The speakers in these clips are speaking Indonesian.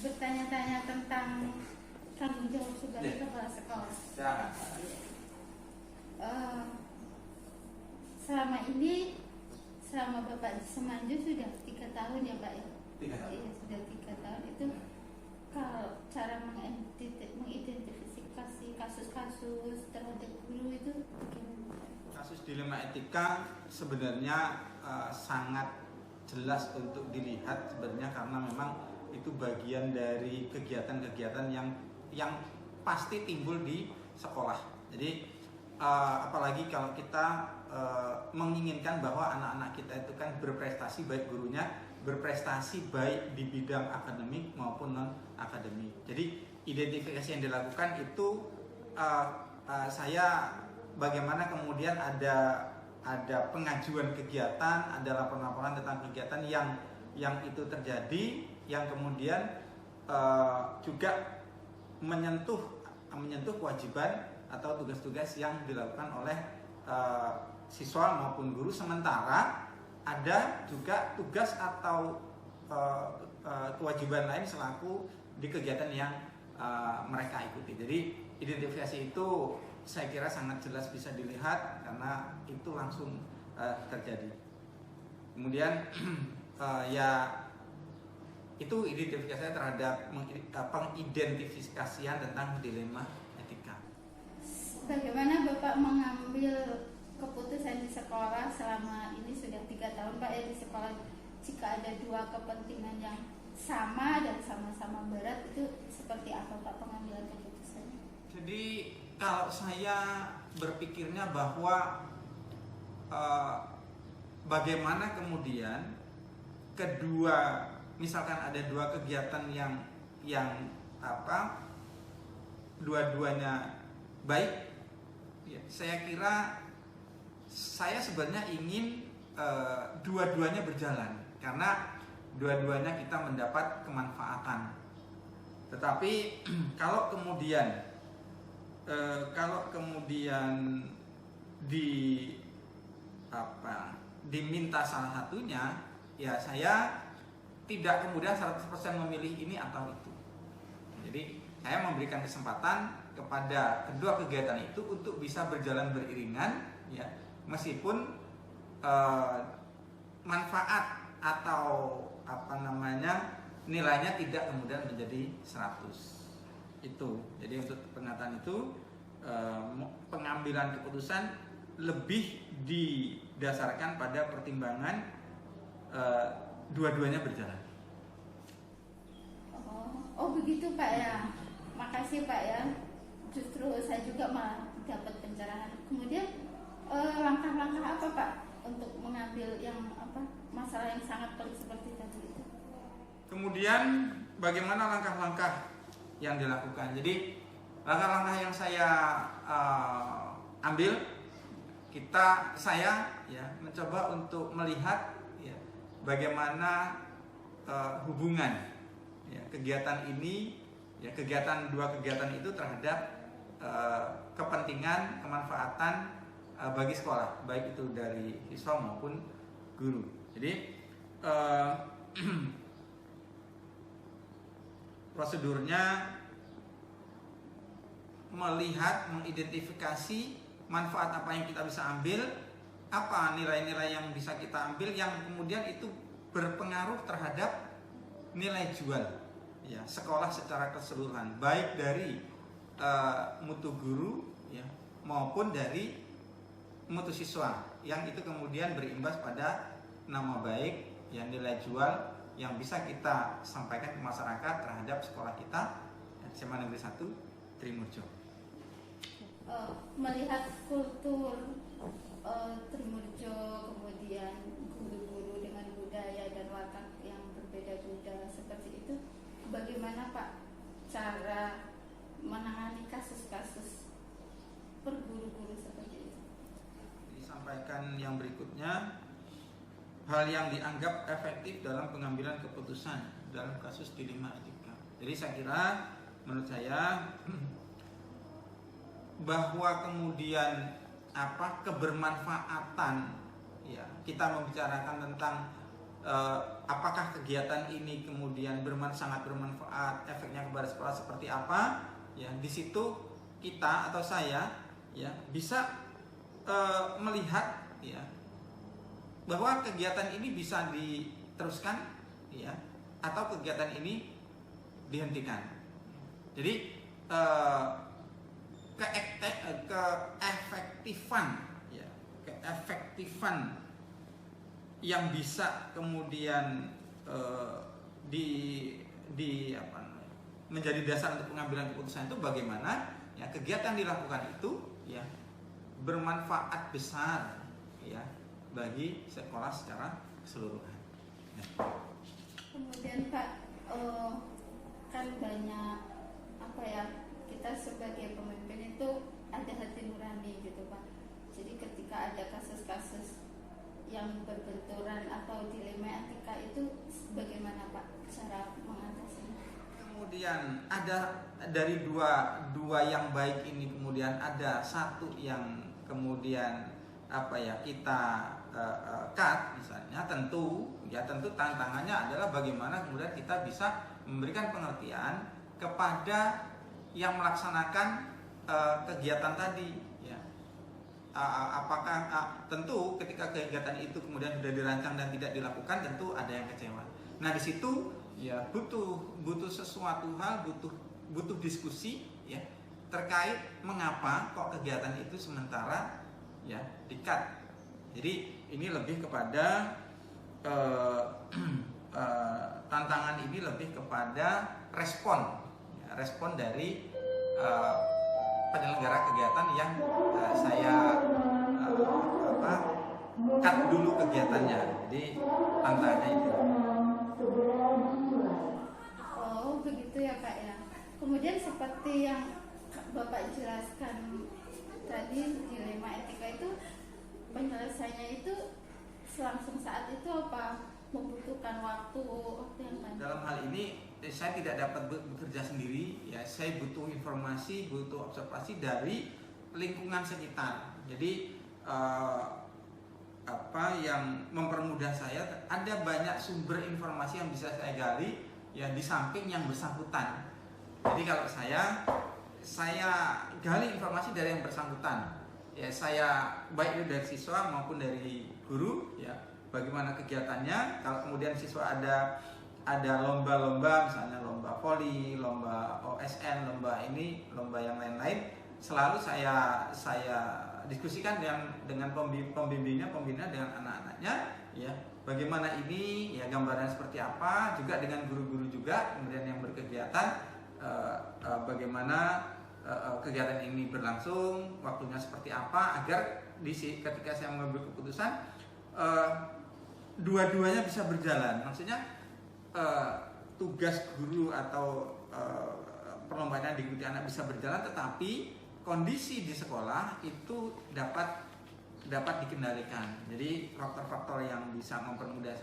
bertanya-tanya tentang tanggung jawab sebagai kepala sekolah. Jangan. Eh, selama ini, selama Bapak di Semanju sudah 3 tahun ya Pak ya? 3 tahun. Iya, sudah 3 tahun. Itu kalau cara mengidentifikasi kasus-kasus terhadap guru itu bagaimana? Kasus dilema etika sebenarnya sangat jelas untuk dilihat sebenarnya, karena memang itu bagian dari kegiatan-kegiatan yang pasti timbul di sekolah. Jadi apalagi kalau kita menginginkan bahwa anak-anak kita itu kan berprestasi, baik gurunya berprestasi baik di bidang akademik maupun non akademik. Jadi identifikasi yang dilakukan itu saya bagaimana kemudian ada pengajuan kegiatan, ada laporan-laporan tentang kegiatan yang itu terjadi, yang kemudian juga menyentuh kewajiban atau tugas-tugas yang dilakukan oleh siswa maupun guru. Sementara ada juga tugas atau kewajiban lain selaku di kegiatan yang mereka ikuti. Jadi identifikasi itu saya kira sangat jelas bisa dilihat karena itu langsung terjadi. Kemudian ya itu identifikasi terhadap pengidentifikasian tentang dilema etika. Bagaimana Bapak mengambil keputusan di sekolah selama ini sudah 3 tahun Pak ya di sekolah, jika ada 2 kepentingan yang sama dan sama-sama berat, itu seperti apa Pak pengambilan keputusannya? Jadi kalau saya berpikirnya bahwa bagaimana kemudian misalkan ada 2 kegiatan yang dua-duanya baik, ya, saya kira saya sebenarnya ingin dua-duanya berjalan karena dua-duanya kita mendapat kemanfaatan. Tetapi kalau kemudian diminta salah satunya, ya saya tidak kemudian 100% memilih ini atau itu. Jadi saya memberikan kesempatan kepada kedua kegiatan itu untuk bisa berjalan beriringan, ya, meskipun manfaat atau nilainya tidak kemudian menjadi 100. Itu. Jadi untuk penataan itu pengambilan keputusan lebih didasarkan pada pertimbangan dua-duanya berjalan. Oh begitu Pak ya. Makasih Pak ya. Justru saya juga dapat pencerahan. Kemudian langkah-langkah apa Pak untuk mengambil masalah yang sangat pelik seperti tadi itu? Kemudian bagaimana langkah-langkah yang dilakukan? Jadi langkah-langkah yang saya ambil, saya mencoba untuk melihat ya, bagaimana hubungan kegiatan ini, dua kegiatan itu terhadap kepentingan kemanfaatan bagi sekolah, baik itu dari siswa maupun guru. Jadi prosedurnya melihat, mengidentifikasi manfaat apa yang kita bisa ambil, apa nilai-nilai yang bisa kita ambil yang kemudian itu berpengaruh terhadap nilai jual ya sekolah secara keseluruhan, baik dari mutu guru ya maupun dari mutu siswa, yang itu kemudian berimbas pada nama baik ya, nilai jual yang bisa kita sampaikan ke masyarakat terhadap sekolah kita, SMA Negeri 1 Trimurjo. Melihat kultur Trimurjo, kemudian guru-guru dengan budaya dan watak yang berbeda-beda seperti itu, bagaimana Pak cara menangani kasus-kasus per guru-guru seperti itu? Disampaikan yang berikutnya, hal yang dianggap efektif dalam pengambilan keputusan dalam kasus dilema etika. Jadi saya kira, menurut saya bahwa kemudian kebermanfaatan ya, kita membicarakan tentang apakah kegiatan ini kemudian sangat bermanfaat, efeknya kepada sekolah seperti apa, ya di situ kita atau saya ya bisa melihat ya bahwa kegiatan ini bisa diteruskan ya atau kegiatan ini dihentikan. Jadi keefektifan yang bisa kemudian menjadi dasar untuk pengambilan keputusan itu bagaimana ya kegiatan dilakukan itu ya bermanfaat besar ya bagi sekolah secara keseluruhan. Ya. Kemudian Pak, kan banyak kita sebagai pemimpin itu ada hati nurani gitu Pak. Jadi ketika ada kasus-kasus yang berbenturan atau dilema etika itu bagaimana Pak cara mengatasinya? Kemudian ada dari dua yang baik ini, kemudian ada satu yang kemudian kita cut misalnya, tentu tantangannya adalah bagaimana kemudian kita bisa memberikan pengertian kepada yang melaksanakan kegiatan tadi ya. Apakah tentu ketika kegiatan itu kemudian sudah dirancang dan tidak dilakukan, tentu ada yang kecewa. Nah di situ ya butuh sesuatu hal, butuh diskusi ya terkait mengapa kok kegiatan itu sementara ya di-cut. Jadi ini lebih kepada tantangan ini lebih kepada respon dari penyelenggara kegiatan yang saya cut dulu kegiatannya. Jadi tantangannya itu. Oh begitu ya Pak ya. Kemudian seperti yang Bapak jelaskan tadi, dilema etika itu penyelesaiannya itu langsung saat itu apa membutuhkan waktu yang panjang? Dalam hal ini saya tidak dapat bekerja sendiri ya, saya butuh informasi, butuh observasi dari lingkungan sekitar. Jadi yang mempermudah saya, ada banyak sumber informasi yang bisa saya gali ya di samping yang bersangkutan. Jadi kalau saya gali informasi dari yang bersangkutan ya, saya baik itu dari siswa maupun dari guru ya, bagaimana kegiatannya. Kalau kemudian siswa ada lomba-lomba, misalnya lomba voli, lomba OSN, lomba yang lain-lain, selalu saya diskusikan dengan pembina dengan anak-anaknya ya, bagaimana ini ya, gambaran seperti apa, juga dengan guru-guru juga kemudian yang berkegiatan, bagaimana kegiatan ini berlangsung, waktunya seperti apa, agar ketika saya mengambil keputusan dua-duanya bisa berjalan. Maksudnya tugas guru atau perlombaan yang diikuti anak bisa berjalan, tetapi kondisi di sekolah itu dapat dikendalikan. Jadi faktor-faktor yang bisa mempermudah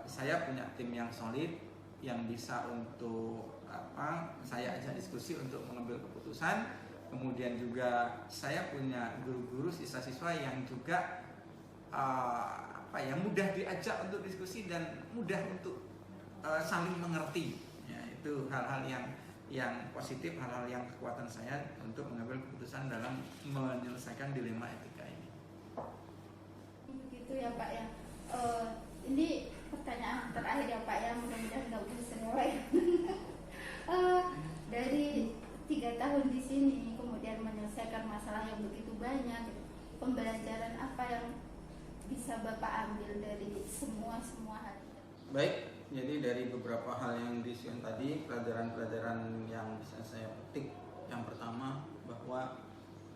saya punya tim yang solid yang bisa untuk saya ajak diskusi untuk mengambil keputusan. Kemudian juga saya punya guru-guru, siswa-siswa yang juga mudah diajak untuk diskusi dan mudah untuk saling mengerti. Ya, itu hal-hal yang positif, hal-hal yang kekuatan saya untuk mengambil keputusan dalam menyelesaikan dilema etika ini. Begitu ya Pak ya. Ini pertanyaan terakhir ya Pak ya, mudah-mudahan nggak bosan ya. Dari 3 tahun di sini kemudian menyelesaikan masalah yang begitu banyak, pembelajaran apa yang bisa Bapak ambil dari semua hal itu? Baik, jadi dari beberapa hal yang disebutkan tadi, pelajaran-pelajaran yang bisa saya petik, yang pertama bahwa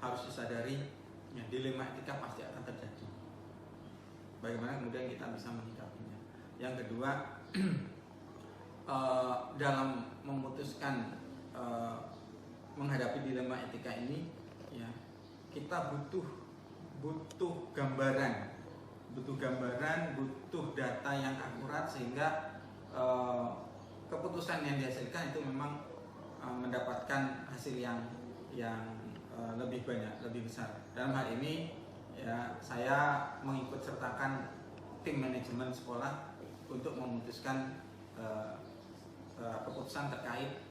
harus disadari ya, dilema etika pasti akan terjadi. Bagaimana kemudian kita bisa menyikapinya. Yang kedua, dalam memutuskan menghadapi dilema etika ini ya, kita butuh gambaran, butuh data yang akurat, sehingga keputusan yang dihasilkan itu memang mendapatkan hasil yang lebih banyak, lebih besar. Dalam hal ini ya, saya mengikut sertakan tim manajemen sekolah untuk memutuskan keputusan terkait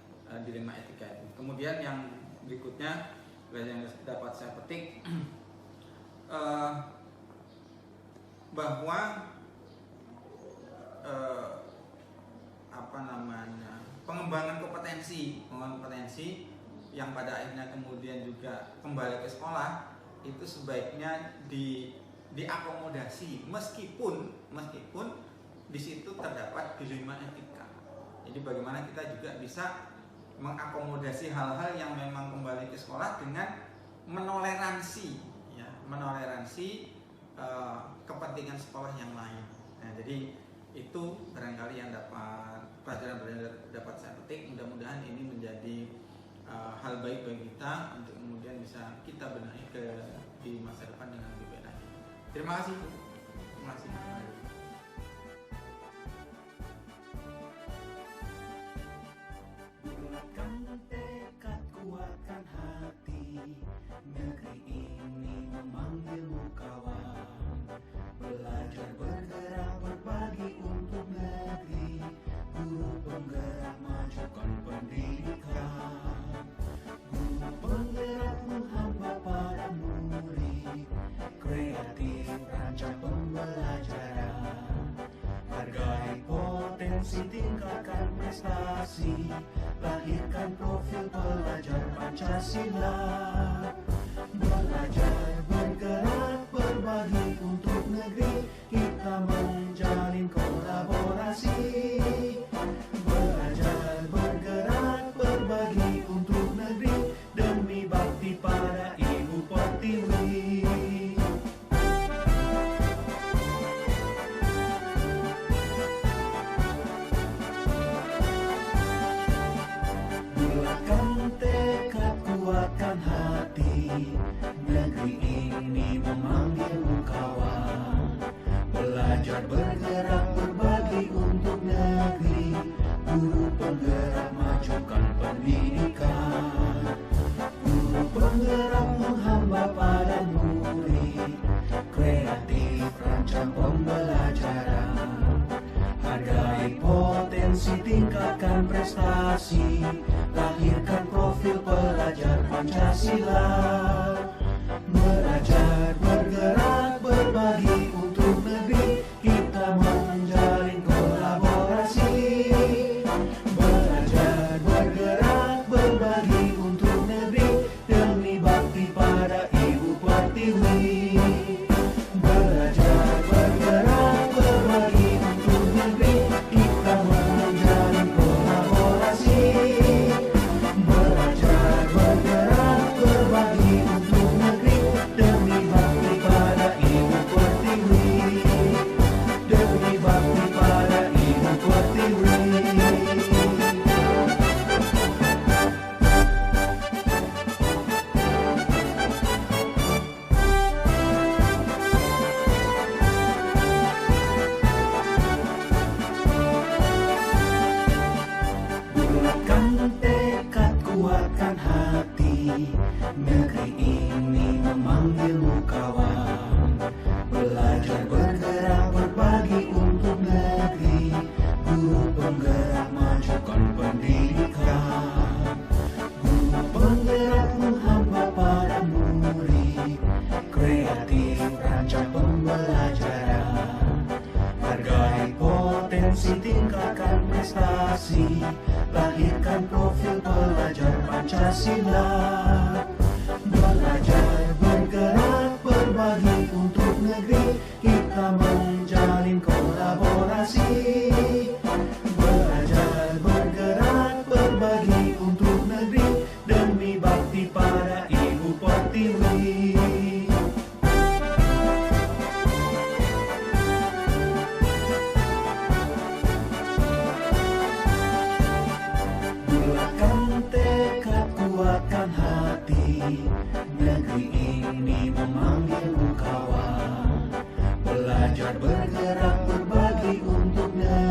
dilema etika itu. Kemudian yang berikutnya yang dapat saya petik bahwa pengembangan kompetensi yang pada akhirnya kemudian juga kembali ke sekolah itu sebaiknya diakomodasi meskipun di situ terdapat dilema etika. Jadi bagaimana kita juga bisa mengakomodasi hal-hal yang memang kembali ke sekolah dengan menoleransi kepentingan sekolah yang lain. Nah, jadi itu barangkali yang pelajaran dapat saya petik. Mudah-mudahan ini menjadi hal baik bagi kita untuk kemudian bisa kita benahi di masa depan dengan lebih baik lagi. Terima kasih. Terima kasih. Bulatkan tekad, kuatkan hati, negeri ini memanggilmu kawan. Belajar, bergerak, berbagi untuk negeri, guru penggerak, majukan pendidikan. Guru penggerak menghamba para murid, kreatif rancang pembelajaran. Hargai potensi, tingkatkan prestasi, lahirkan profil pelajar Pancasila. Belajar, bergerak, berbagi untuk negeri, kita menjalin kolaborasi. Belajar, bergerak, berbagi untuk negeri, demi bakti pada Ibu Pertiwi. Kuatkan hati, negeri ini memanggilmu kawan. Belajar, bergerak, berbagi untuk negeri, guru penggerak, majukan pendidikan. Guru penggerak menghamba pada murid, kreatif rancang pembelajaran. Hargai potensi, tingkatkan prestasi, lahirkan profil pelajar Pancasila. Belajar, bergerak, berbagi untuk negeri, kita menjalin kolaborasi. Belajar, bergerak, berbagi untuk negeri, demi bakti pada Ibu Pertiwi. Belajar, bergerak, berbagi untuk negeri, kita menjalin kolaborasi. Belajar, bergerak, berbagi untuk negeri, demi bakti pada Ibu Pertiwi. Demi bakti pada Ibu Pertiwi. Bulatkan tekad, kuatkan hati, negeri ini memanggilmu kawan. Belajar, bergerak, berbagi untuk negeri, guru penggerak, majukan pendidikan. Guru penggerak menghamba para murid, kreatif rancang pembelajaran. Hargai potensi, tingkatkan prestasi, lahirkan profil pelajar Pancasila. Belajar, bergerak, berbagi untuk negeri, kita menjalin kolaborasi. Belajar, bergerak, berbagi untuk negeri, demi bakti pada Ibu Pertiwi. Bulatkan tekad, kuatkan hati, negeri ini memanggilmu kawan. Belajar, bergerak, berbagi untuk negeri,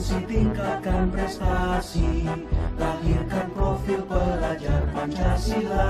Inklusi tingkatkan prestasi, lahirkan profil pelajar Pancasila.